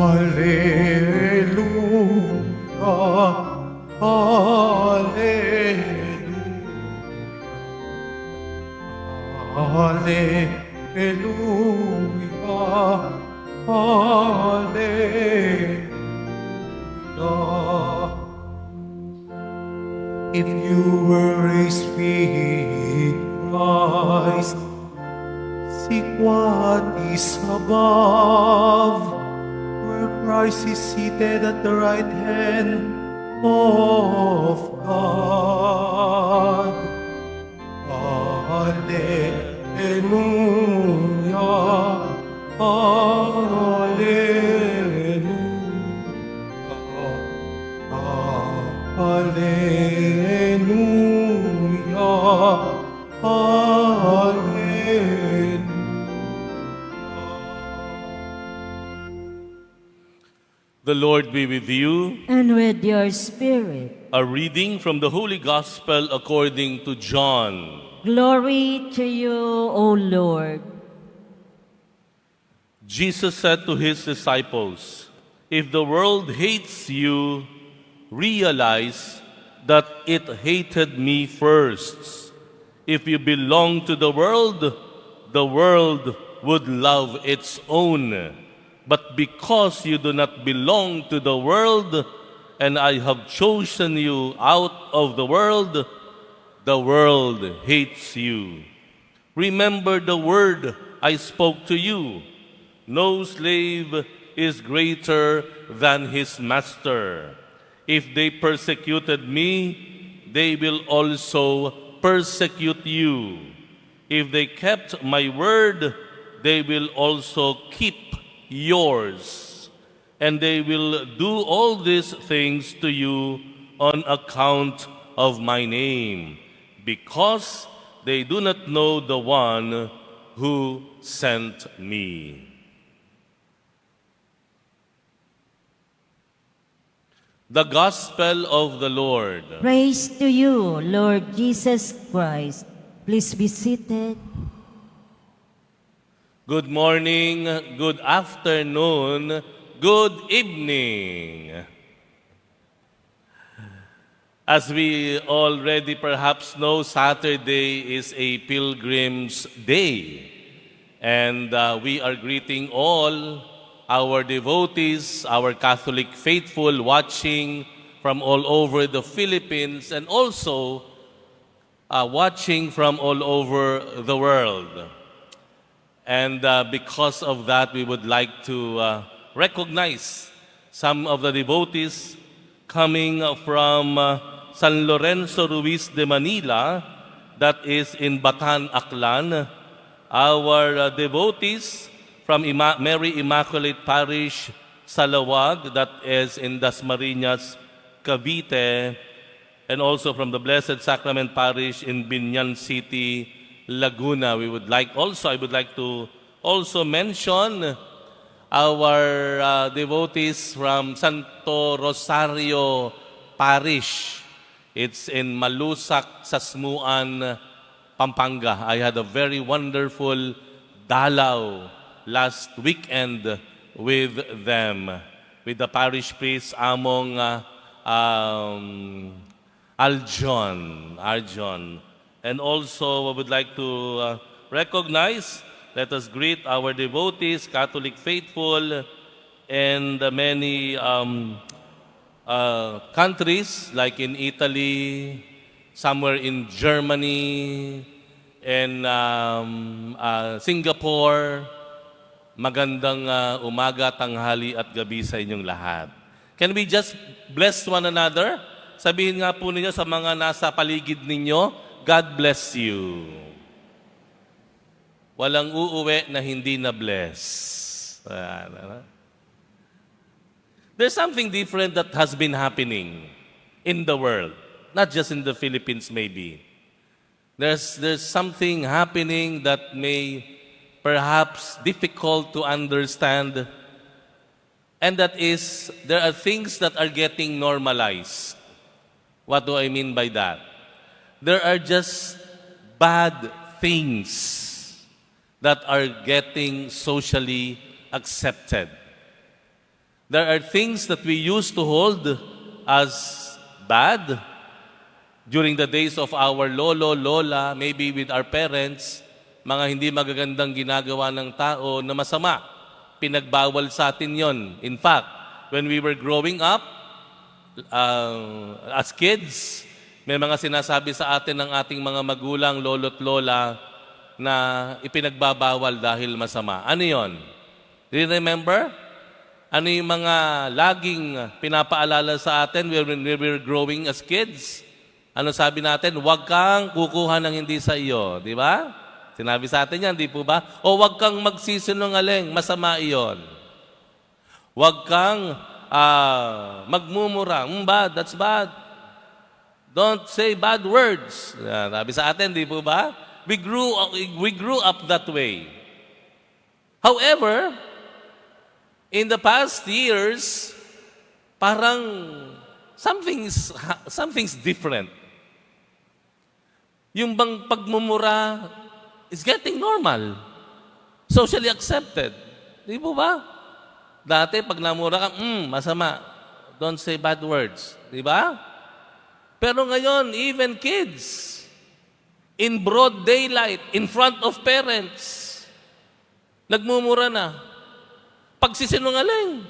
Hallelujah, Hallelujah, Hallelujah. If you were raised with Christ, seek what is above, where Christ is seated at the right hand of God. Hallelujah, Hallelujah, Hallelujah, Hallelujah. The Lord be with you. And with your spirit. A reading from the Holy Gospel according to John. Glory to you, O Lord. Jesus said to his disciples, "If the world hates you, realize that it hated me first. If you belong to the world would love its own. But because you do not belong to the world, and I have chosen you out of the world hates you. Remember the word I spoke to you. No slave is greater than his master. If they persecuted me, they will also persecute you. If they kept my word, they will also keep yours. And they will do all these things to you on account of my name, because they do not know the one who sent me." The Gospel of the Lord. Praise to you, Lord Jesus Christ. Please be seated. Good morning, good afternoon, good evening. As we already perhaps know, Saturday is a Pilgrim's Day. And we are greeting all our devotees, our Catholic faithful watching from all over the Philippines and also watching from all over the world. And because of that, we would like to recognize some of the devotees coming from San Lorenzo Ruiz de Manila, that is in Batan, Aklan. Our devotees from Mary Immaculate Parish, Salawag, that is in Dasmariñas, Cavite, and also from the Blessed Sacrament Parish in Binyan City, Laguna. I would like to also mention our devotees from Santo Rosario Parish. It's in Malusak, Sasmuan, Pampanga. I had a very wonderful dalaw last weekend with them, with the parish priest Among Arjon. And also, I would like to recognize, let us greet our devotees, Catholic faithful, and many countries like in Italy, somewhere in Germany, and Singapore. Magandang umaga, tanghali at gabi sa inyong lahat. Can we just bless one another? Sabihin nga po ninyo sa mga nasa paligid ninyo, God bless you. Walang uuwi na hindi na bless. There's something different that has been happening in the world, not just in the Philippines maybe. There's something happening that may perhaps difficult to understand, and that is, there are things that are getting normalized. What do I mean by that? There are just bad things that are getting socially accepted. There are things that we used to hold as bad during the days of our lolo, lola, maybe with our parents, mga hindi magagandang ginagawa ng tao na masama. Pinagbawal sa atin yon. In fact, when we were growing up, as kids, may mga sinasabi sa atin ng ating mga magulang, lolo't lola, na ipinagbabawal dahil masama. Ano yon? Do you remember? Ano yung mga laging pinapaalala sa atin when we were growing as kids? Ano sabi natin? Huwag kang kukuha ng hindi sa iyo. Di ba? Sinabi sa atin yan, di po ba? O huwag kang magsisinungaling, masama iyon. Huwag kang magmumura. Bad, that's bad. Don't say bad words. Sabi sa atin, di po ba? We grew up that way. However, in the past years, parang something's different. Yung bang pagmumura is getting normal. Socially accepted. Di po ba? Dati, pag namura ka, masama. Don't say bad words. Di ba? Pero ngayon, even kids, in broad daylight, in front of parents, nagmumura na. Pagsisinungaling.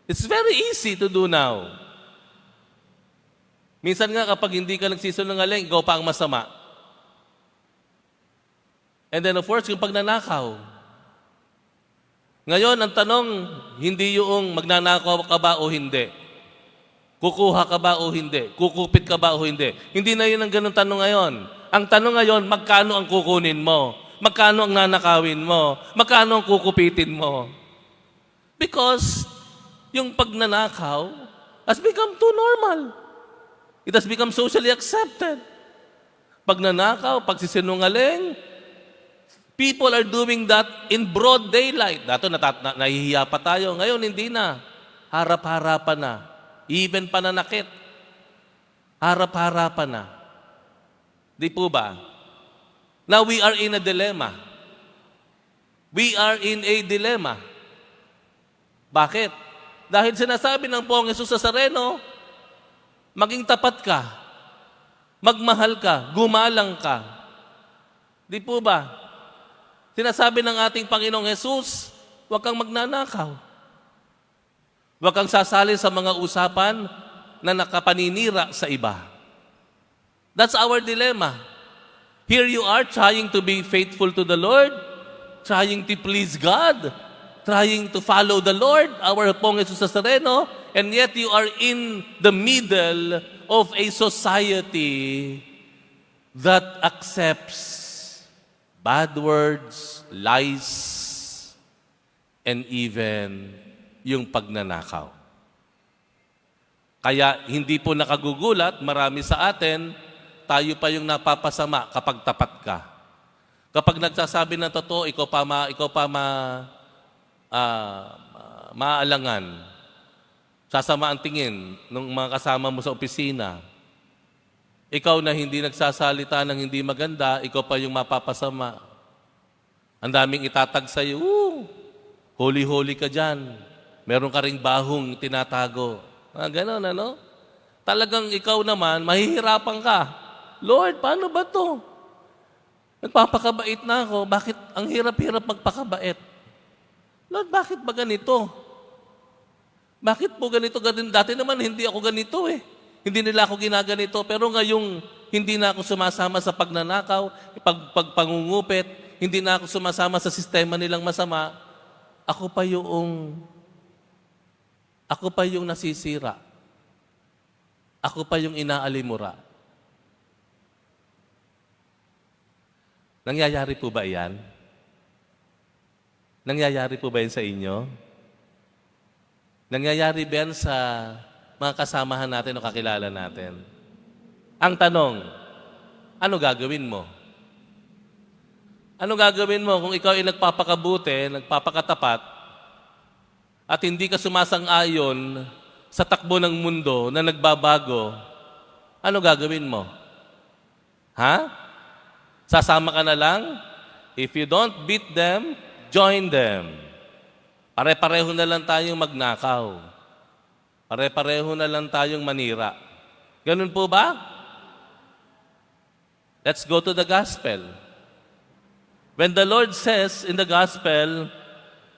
It's very easy to do now. Minsan nga kapag hindi ka nagsisinungaling, ikaw pa ang masama. And then of course, yung pagnanakaw. Ngayon, ang tanong, hindi yung magnanakaw ka ba o hindi. Kukuha ka ba o hindi. Kukupit ka ba o hindi. Hindi na yun ang ganun tanong ngayon. Ang tanong ngayon, magkano ang kukunin mo? Magkano ang nanakawin mo? Magkano ang kukupitin mo? Because yung pagnanakaw has become too normal. It has become socially accepted. Pagnanakaw, pagsisinungaling, people are doing that in broad daylight. Dato nahihiya pa tayo. Ngayon, hindi na. Harap-harapan na. Even pananakit. Harap-harapan na. Di po ba? Now we are in a dilemma. We are in a dilemma. Bakit? Dahil sinasabi ng Poong Jesus Nazareno, maging tapat ka, magmahal ka, gumalang ka. Di po ba? Sinasabi ng ating Panginoong Jesus, huwag kang magnanakaw. Huwag kang sasali sa mga usapan na nakapaninira sa iba. That's our dilemma. Here you are trying to be faithful to the Lord, trying to please God, trying to follow the Lord, our Poong Jesus Nazareno, and yet you are in the middle of a society that accepts bad words, lies, and even yung pagnanakaw. Kaya hindi po nakagugulat, marami sa atin, tayo pa yung napapasama kapag tapat ka. Kapag nagsasabi ng totoo, ikaw pa maalangan. Sasama ang tingin ng mga kasama mo sa opisina. Ikaw na hindi nagsasalita ng hindi maganda, ikaw pa yung mapapasama. Ang daming itatag sa'yo, holy-holy ka dyan. Meron ka ring bahong tinatago. Ganon, ano? Talagang ikaw naman, mahihirapan ka. Lord, paano ba to? Nagpapakabait na ako. Bakit ang hirap-hirap magpakabait? Lord, bakit ba ganito? Bakit po ganito? Dati naman hindi ako ganito eh. Hindi nila ako ginaganito. Pero ngayong hindi na ako sumasama sa pagnanakaw, pagpangungupit, hindi na ako sumasama sa sistema nilang masama, ako pa yung nasisira. Ako pa yung inaalimura. Nangyayari po ba yan? Nangyayari po ba yan sa inyo? Nangyayari ba yan sa mga kasamahan natin o kakilala natin? Ang tanong, ano gagawin mo? Ano gagawin mo kung ikaw ay nagpapakabuti, nagpapakatapat, at hindi ka sumasang-ayon sa takbo ng mundo na nagbabago? Ano gagawin mo? Ha? Sasama ka na lang? If you don't beat them, join them. Pare-pareho na lang tayong magnakaw. Pare-pareho na lang tayong manira. Ganun po ba? Let's go to the gospel. When the Lord says in the gospel,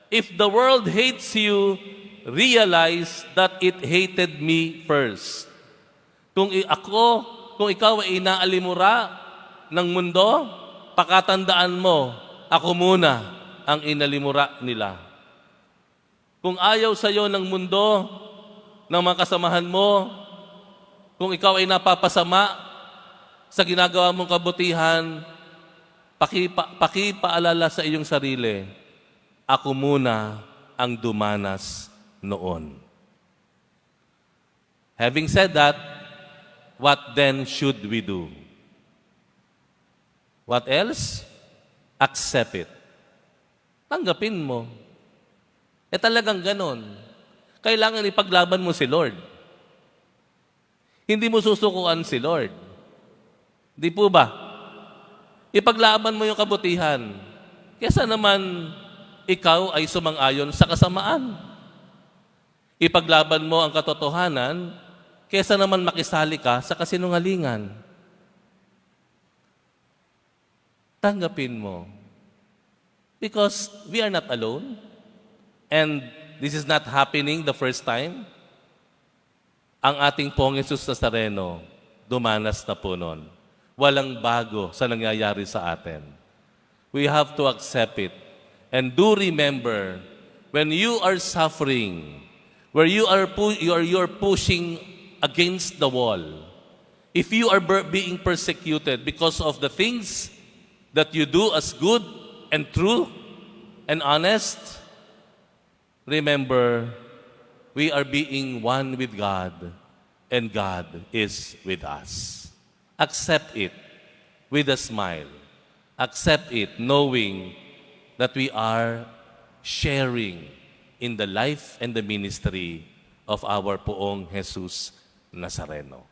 if the world hates you, realize that it hated me first. Kung ikaw ay inaalimura ng mundo, pakatandaan mo, ako muna ang inalimura nila. Kung ayaw sa iyo ng mundo, ng mga kasamahan mo, kung ikaw ay napapasama sa ginagawa mong kabutihan, pakipaalala sa iyong sarili, ako muna ang dumanas noon. Having said that, what then should we do? What else? Accept it. Tanggapin mo. Talagang ganon. Kailangan ipaglaban mo si Lord. Hindi mo susukuan si Lord. Di po ba? Ipaglaban mo yung kabutihan. Kesa naman ikaw ay sumang-ayon sa kasamaan. Ipaglaban mo ang katotohanan kesa naman makisali ka sa kasinungalingan. Tanggapin mo. Because we are not alone. And this is not happening the first time. Ang ating Pong Jesus Nazareno, dumanas na po nun. Walang bago sa nangyayari sa atin. We have to accept it. And do remember, when you are suffering, where you are pushing against the wall, if you are being persecuted because of the things that you do as good and true and honest, remember, we are being one with God, and God is with us. Accept it with a smile. Accept it knowing that we are sharing in the life and the ministry of our Poong Jesus Nazareno.